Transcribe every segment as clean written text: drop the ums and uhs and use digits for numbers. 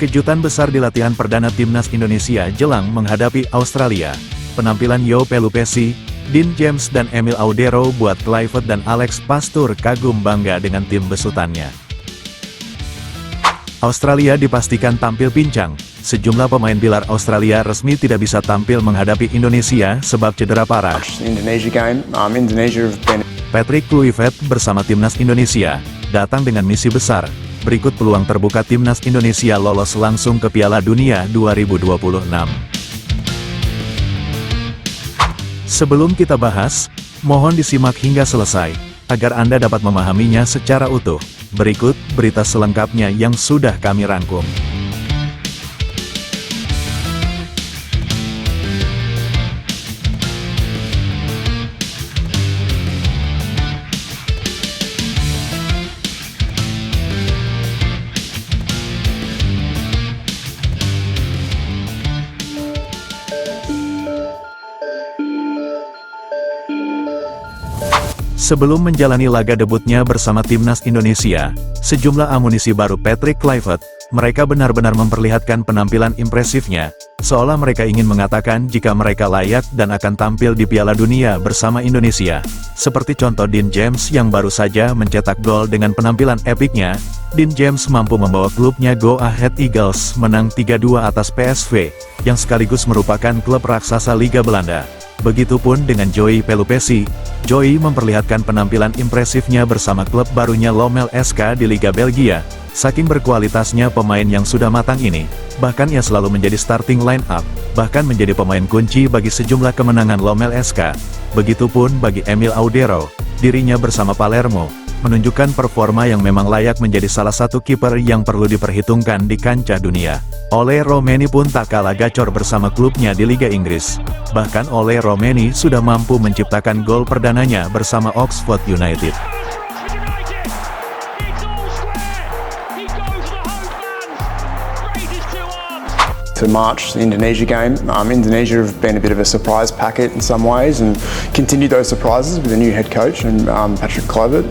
Kejutan besar di latihan perdana Timnas Indonesia jelang menghadapi Australia. Penampilan Joe Pelupessy, Dean James dan Emil Audero buat Kluivert dan Alex Pastoor kagum bangga dengan tim besutannya. Australia dipastikan tampil pincang. Sejumlah pemain pilar Australia resmi tidak bisa tampil menghadapi Indonesia sebab cedera parah. Patrick Kluivert bersama Timnas Indonesia datang dengan misi besar. Berikut peluang terbuka Timnas Indonesia lolos langsung ke Piala Dunia 2026. Sebelum kita bahas, mohon disimak hingga selesai, agar Anda dapat memahaminya secara utuh. Berikut berita selengkapnya yang sudah kami rangkum. Sebelum menjalani laga debutnya bersama Timnas Indonesia, sejumlah amunisi baru Patrick Kluivert, mereka benar-benar memperlihatkan penampilan impresifnya, seolah mereka ingin mengatakan jika mereka layak dan akan tampil di Piala Dunia bersama Indonesia. Seperti contoh Dean James yang baru saja mencetak gol dengan penampilan epiknya. Dean James mampu membawa klubnya Go Ahead Eagles menang 3-2 atas PSV, yang sekaligus merupakan klub raksasa Liga Belanda. Begitupun dengan Joey Pelupessy. Joey memperlihatkan penampilan impresifnya bersama klub barunya Lommel SK di Liga Belgia. Saking berkualitasnya pemain yang sudah matang ini, bahkan ia selalu menjadi starting line up, bahkan menjadi pemain kunci bagi sejumlah kemenangan Lommel SK. Begitupun bagi Emil Audero, dirinya bersama Palermo menunjukkan performa yang memang layak menjadi salah satu kiper yang perlu diperhitungkan di kancah dunia. Ole Romeni pun tak kalah gacor bersama klubnya di Liga Inggris. Bahkan Ole Romeni sudah mampu menciptakan gol perdananya bersama Oxford United. To March, the Indonesia game. Indonesia have been a bit of a surprise packet in some ways and continue those surprises with a new head coach and Patrick Kluivert.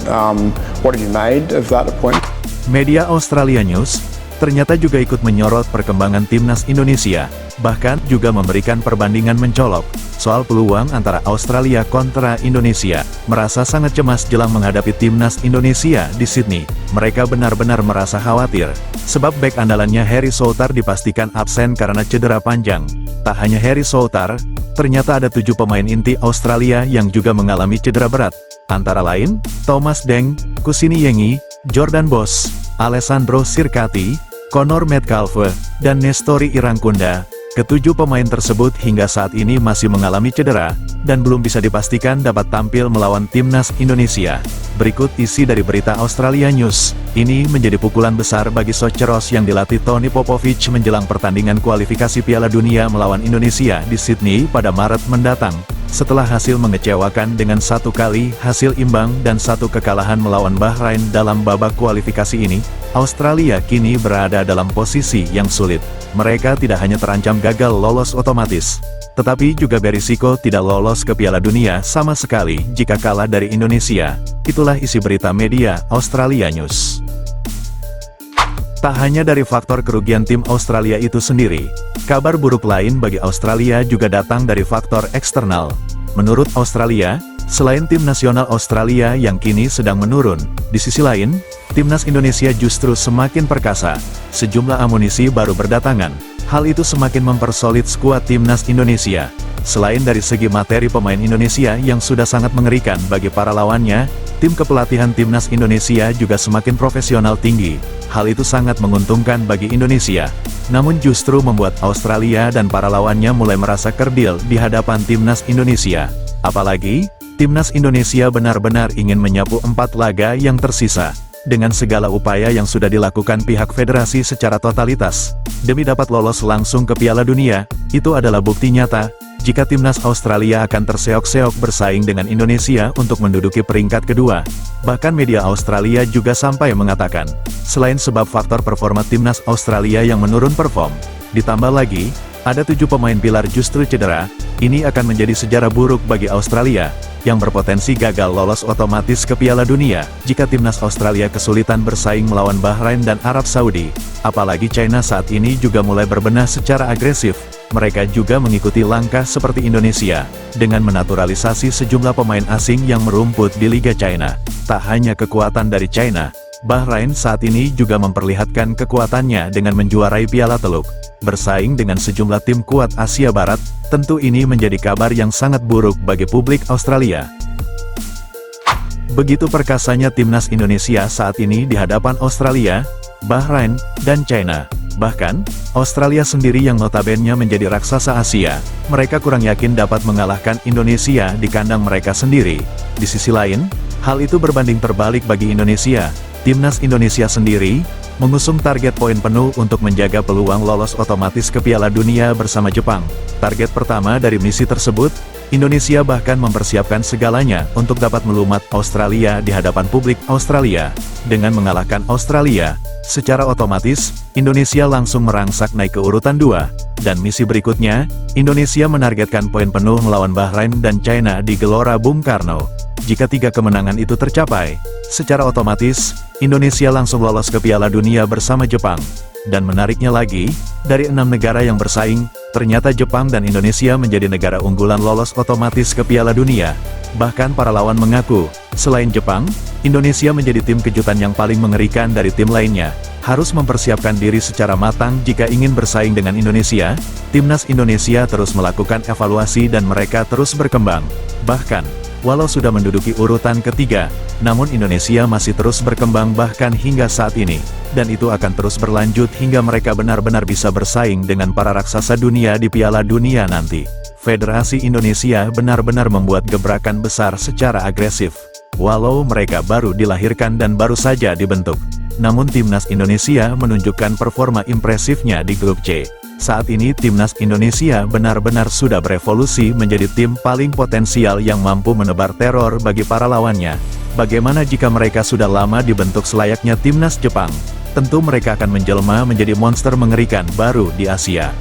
What have you made of that appointment? Media Australia News ternyata juga ikut menyorot perkembangan Timnas Indonesia, bahkan juga memberikan perbandingan mencolok soal peluang antara Australia kontra Indonesia. Merasa sangat cemas jelang menghadapi Timnas Indonesia di Sydney. Mereka benar-benar merasa khawatir, sebab bek andalannya Harry Souttar dipastikan absen karena cedera panjang. Tak hanya Harry Souttar, ternyata ada 7 pemain inti Australia yang juga mengalami cedera berat. Antara lain, Thomas Deng, Kusini Yengi, Jordan Boss, Alessandro Sirkati, Connor Metcalfe, dan Nestori Irangkunda. Ketujuh pemain tersebut hingga saat ini masih mengalami cedera, dan belum bisa dipastikan dapat tampil melawan Timnas Indonesia. Berikut isi dari berita Australia News. Ini menjadi pukulan besar bagi Socceroos yang dilatih Tony Popovic menjelang pertandingan kualifikasi Piala Dunia melawan Indonesia di Sydney pada Maret mendatang. Setelah hasil mengecewakan dengan 1 kali hasil imbang dan 1 kekalahan melawan Bahrain dalam babak kualifikasi ini, Australia kini berada dalam posisi yang sulit. Mereka tidak hanya terancam gagal lolos otomatis, tetapi juga berisiko tidak lolos ke Piala Dunia sama sekali jika kalah dari Indonesia. Itulah isi berita media Australia News. Tak hanya dari faktor kerugian tim Australia itu sendiri, kabar buruk lain bagi Australia juga datang dari faktor eksternal. Menurut Australia, selain tim nasional Australia yang kini sedang menurun, di sisi lain, Timnas Indonesia justru semakin perkasa. Sejumlah amunisi baru berdatangan. Hal itu semakin mempersolid skuad Timnas Indonesia. Selain dari segi materi pemain Indonesia yang sudah sangat mengerikan bagi para lawannya, tim kepelatihan Timnas Indonesia juga semakin profesional tinggi. Hal itu sangat menguntungkan bagi Indonesia. Namun justru membuat Australia dan para lawannya mulai merasa kerdil di hadapan Timnas Indonesia. Apalagi, Timnas Indonesia benar-benar ingin menyapu 4 laga yang tersisa. Dengan segala upaya yang sudah dilakukan pihak federasi secara totalitas, demi dapat lolos langsung ke Piala Dunia, itu adalah bukti nyata, jika Timnas Australia akan terseok-seok bersaing dengan Indonesia untuk menduduki peringkat kedua. Bahkan media Australia juga sampai mengatakan, selain sebab faktor performa Timnas Australia yang menurun perform, ditambah lagi, Ada 7 pemain pilar justru cedera, ini akan menjadi sejarah buruk bagi Australia, yang berpotensi gagal lolos otomatis ke Piala Dunia, jika timnas Australia kesulitan bersaing melawan Bahrain dan Arab Saudi. Apalagi China saat ini juga mulai berbenah secara agresif, mereka juga mengikuti langkah seperti Indonesia, dengan menaturalisasi sejumlah pemain asing yang merumput di Liga China. Tak hanya kekuatan dari China, Bahrain saat ini juga memperlihatkan kekuatannya dengan menjuarai Piala Teluk. Bersaing dengan sejumlah tim kuat Asia Barat, tentu ini menjadi kabar yang sangat buruk bagi publik Australia. Begitu perkasanya timnas Indonesia saat ini di hadapan Australia, Bahrain, dan China. Bahkan, Australia sendiri yang notabene menjadi raksasa Asia, mereka kurang yakin dapat mengalahkan Indonesia di kandang mereka sendiri. Di sisi lain, hal itu berbanding terbalik bagi Indonesia. Timnas Indonesia sendiri mengusung target poin penuh untuk menjaga peluang lolos otomatis ke Piala Dunia bersama Jepang. Target pertama dari misi tersebut, Indonesia bahkan mempersiapkan segalanya untuk dapat melumat Australia di hadapan publik Australia. Dengan mengalahkan Australia, secara otomatis, Indonesia langsung merangsak naik ke urutan 2, dan misi berikutnya, Indonesia menargetkan poin penuh melawan Bahrain dan China di Gelora Bung Karno. Jika 3 kemenangan itu tercapai, secara otomatis, Indonesia langsung lolos ke Piala Dunia bersama Jepang. Dan menariknya lagi, dari 6 negara yang bersaing, ternyata Jepang dan Indonesia menjadi negara unggulan lolos otomatis ke Piala Dunia. Bahkan para lawan mengaku, selain Jepang, Indonesia menjadi tim kejutan yang paling mengerikan dari tim lainnya. Harus mempersiapkan diri secara matang jika ingin bersaing dengan Indonesia. Timnas Indonesia terus melakukan evaluasi dan mereka terus berkembang. Bahkan, walau sudah menduduki urutan ketiga, namun Indonesia masih terus berkembang bahkan hingga saat ini. Dan itu akan terus berlanjut hingga mereka benar-benar bisa bersaing dengan para raksasa dunia di Piala Dunia nanti. Federasi Indonesia benar-benar membuat gebrakan besar secara agresif. Walau mereka baru dilahirkan dan baru saja dibentuk, namun timnas Indonesia menunjukkan performa impresifnya di grup C. Saat ini timnas Indonesia benar-benar sudah berevolusi menjadi tim paling potensial yang mampu menebar teror bagi para lawannya. Bagaimana jika mereka sudah lama dibentuk selayaknya timnas Jepang? Tentu mereka akan menjelma menjadi monster mengerikan baru di Asia.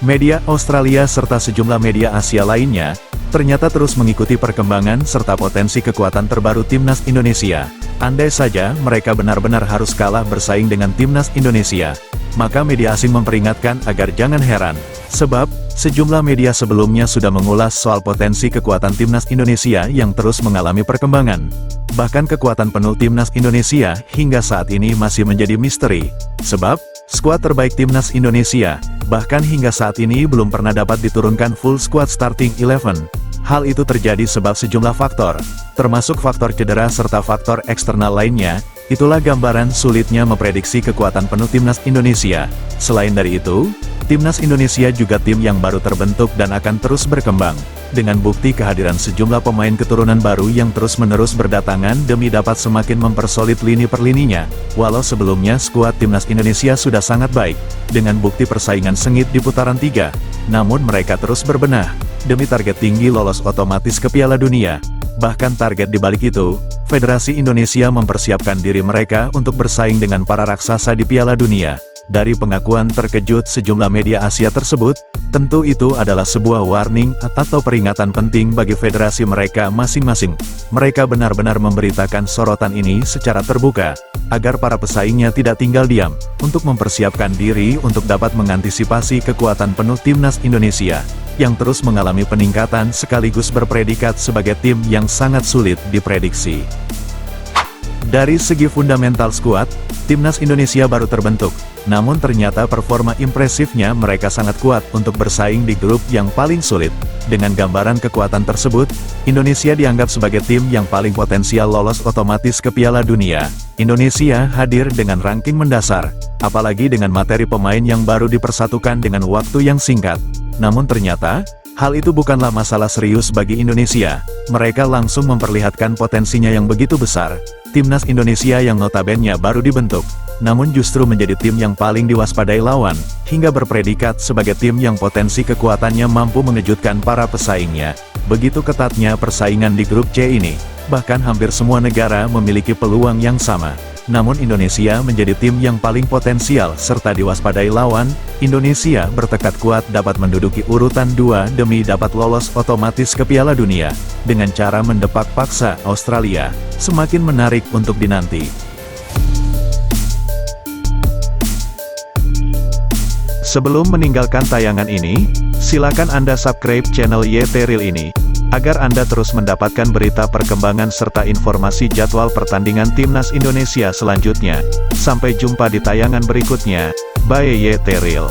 Media Australia serta sejumlah media Asia lainnya, ternyata terus mengikuti perkembangan serta potensi kekuatan terbaru timnas Indonesia. Andai saja mereka benar-benar harus kalah bersaing dengan timnas Indonesia, maka media asing memperingatkan agar jangan heran, sebab sejumlah media sebelumnya sudah mengulas soal potensi kekuatan timnas Indonesia yang terus mengalami perkembangan. Bahkan kekuatan penuh timnas Indonesia hingga saat ini masih menjadi misteri, sebab skuad terbaik timnas Indonesia bahkan hingga saat ini belum pernah dapat diturunkan full squad starting 11. Hal itu terjadi sebab sejumlah faktor, termasuk faktor cedera serta faktor eksternal lainnya. Itulah gambaran sulitnya memprediksi kekuatan penuh timnas Indonesia. Selain dari itu, timnas Indonesia juga tim yang baru terbentuk dan akan terus berkembang, dengan bukti kehadiran sejumlah pemain keturunan baru yang terus-menerus berdatangan demi dapat semakin mempersolid lini per lininya. Walau sebelumnya skuad timnas Indonesia sudah sangat baik, dengan bukti persaingan sengit di putaran 3, namun mereka terus berbenah, demi target tinggi lolos otomatis ke Piala Dunia. Bahkan target di balik itu, Federasi Indonesia mempersiapkan diri mereka untuk bersaing dengan para raksasa di Piala Dunia. Dari pengakuan terkejut sejumlah media Asia tersebut, tentu itu adalah sebuah warning atau peringatan penting bagi federasi mereka masing-masing. Mereka benar-benar memberitakan sorotan ini secara terbuka, agar para pesaingnya tidak tinggal diam, untuk mempersiapkan diri untuk dapat mengantisipasi kekuatan penuh timnas Indonesia, yang terus mengalami peningkatan sekaligus berpredikat sebagai tim yang sangat sulit diprediksi. Dari segi fundamental skuad, timnas Indonesia baru terbentuk, namun ternyata performa impresifnya mereka sangat kuat untuk bersaing di grup yang paling sulit. Dengan gambaran kekuatan tersebut, Indonesia dianggap sebagai tim yang paling potensial lolos otomatis ke Piala Dunia. Indonesia hadir dengan ranking mendasar, apalagi dengan materi pemain yang baru dipersatukan dengan waktu yang singkat. Namun ternyata, hal itu bukanlah masalah serius bagi Indonesia. Mereka langsung memperlihatkan potensinya yang begitu besar. Timnas Indonesia yang notabene baru dibentuk, namun justru menjadi tim yang paling diwaspadai lawan, hingga berpredikat sebagai tim yang potensi kekuatannya mampu mengejutkan para pesaingnya. Begitu ketatnya persaingan di grup C ini, bahkan hampir semua negara memiliki peluang yang sama. Namun Indonesia menjadi tim yang paling potensial serta diwaspadai lawan. Indonesia bertekad kuat dapat menduduki urutan 2 demi dapat lolos otomatis ke Piala Dunia, dengan cara mendepak paksa Australia. Semakin menarik untuk dinanti. Sebelum meninggalkan tayangan ini, silakan Anda subscribe channel YT Real ini, agar Anda terus mendapatkan berita perkembangan serta informasi jadwal pertandingan Timnas Indonesia selanjutnya. Sampai jumpa di tayangan berikutnya. Bye YT Real.